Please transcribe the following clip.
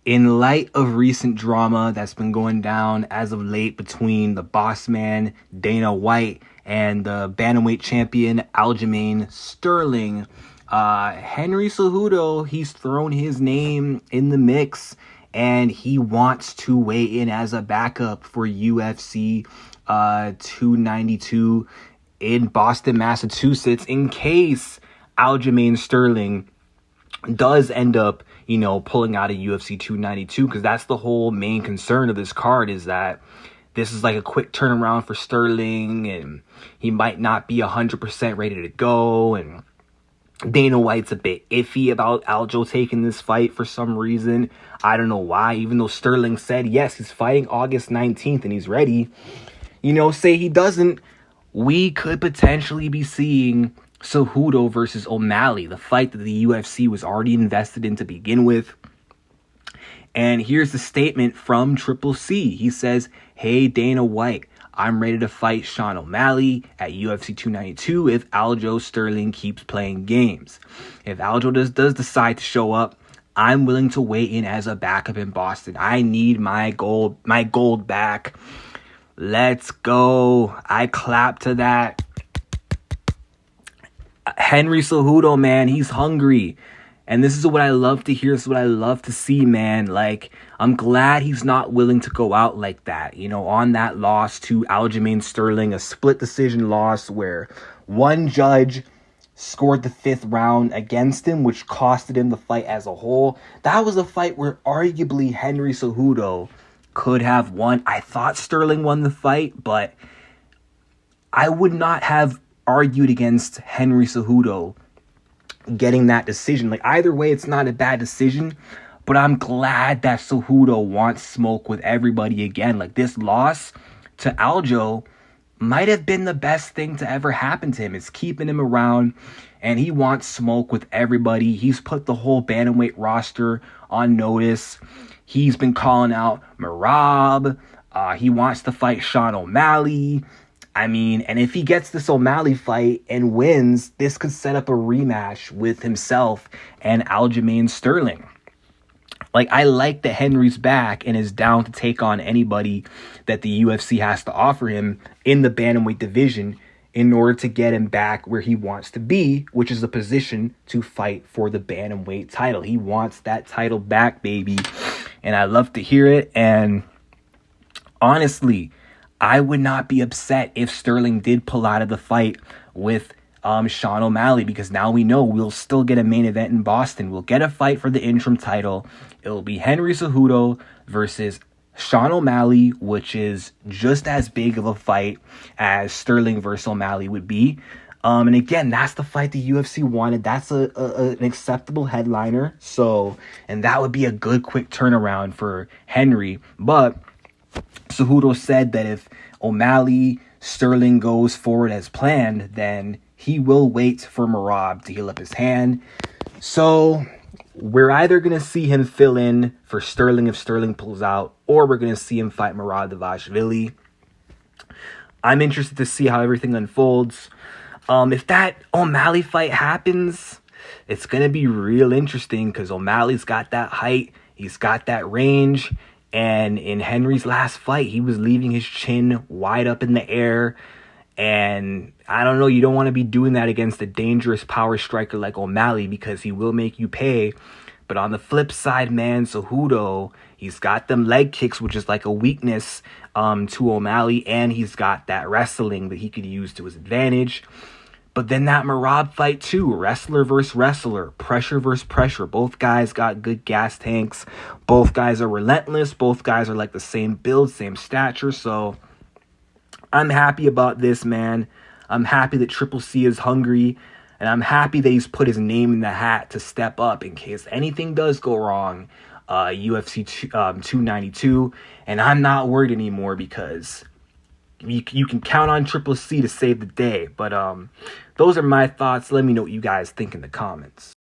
In light of recent drama that's been going down as of late between the boss man, Dana White, and the bantamweight champion, Aljamain Sterling, Henry Cejudo, he's thrown his name in the mix, and he wants to weigh in as a backup for UFC 292 in Boston, Massachusetts, in case Aljamain Sterling does end up, pulling out of UFC 292, because that's the whole main concern of this card, is that this is like a quick turnaround for Sterling, and he might not be 100% ready to go, and Dana White's a bit iffy about Aljo taking this fight for some reason. I don't know why, even though Sterling said, yes, he's fighting August 19th and he's ready. Say he doesn't, we could potentially be seeing Cejudo versus O'Malley, the fight that the UFC was already invested in to begin with. And here's the statement from Triple C. He says, "Hey, Dana White, I'm ready to fight Sean O'Malley at UFC 292 if Aljo Sterling keeps playing games. If Aljo does decide to show up, I'm willing to weigh in as a backup in Boston. I need my gold back." Let's go. I clap to that. Henry Cejudo, man, he's hungry. And this is what I love to hear. This is what I love to see, man. Like, I'm glad he's not willing to go out like that. On that loss to Aljamain Sterling, a split decision loss where one judge scored the 5th round against him, which costed him the fight as a whole. That was a fight where arguably Henry Cejudo could have won. I thought Sterling won the fight, but I would not have argued against Henry Cejudo getting that decision. Like, either way, it's not a bad decision, but I'm glad that Cejudo wants smoke with everybody again. Like, this loss to Aljo might have been the best thing to ever happen to him. It's keeping him around, and he wants smoke with everybody. He's put the whole bantamweight roster on notice. He's been calling out Merab. He wants to fight Sean O'Malley. And if he gets this O'Malley fight and wins, this could set up a rematch with himself and Aljamain Sterling. Like, I like that Henry's back and is down to take on anybody that the UFC has to offer him in the bantamweight division in order to get him back where he wants to be, which is a position to fight for the bantamweight title. He wants that title back, baby. And I love to hear it. And honestly, I would not be upset if Sterling did pull out of the fight with Sean O'Malley, because now we know we'll still get a main event in Boston. We'll get a fight for the interim title. It'll be Henry Cejudo versus Sean O'Malley, which is just as big of a fight as Sterling versus O'Malley would be. And again, that's the fight the UFC wanted. That's an acceptable headliner. And that would be a good quick turnaround for Henry. But Cejudo said that if O'Malley Sterling goes forward as planned, then he will wait for Merab to heal up his hand. So we're either going to see him fill in for Sterling if Sterling pulls out, or we're going to see him fight Merab Dvalishvili. I'm interested to see how everything unfolds. If that O'Malley fight happens, it's going to be real interesting, because O'Malley's got that height, he's got that range. And in Henry's last fight, he was leaving his chin wide up in the air. And I don't know, you don't want to be doing that against a dangerous power striker like O'Malley, because he will make you pay. But on the flip side, man, Cejudo, he's got them leg kicks, which is like a weakness to O'Malley. And he's got that wrestling that he could use to his advantage. But then that Merab fight too, wrestler versus wrestler, pressure versus pressure. Both guys got good gas tanks. Both guys are relentless. Both guys are like the same build, same stature. So I'm happy about this, man. I'm happy that Triple C is hungry. And I'm happy that he's put his name in the hat to step up in case anything does go wrong. UFC 292. And I'm not worried anymore, because you can count on Triple C to save the day. But those are my thoughts. Let me know what you guys think in the comments.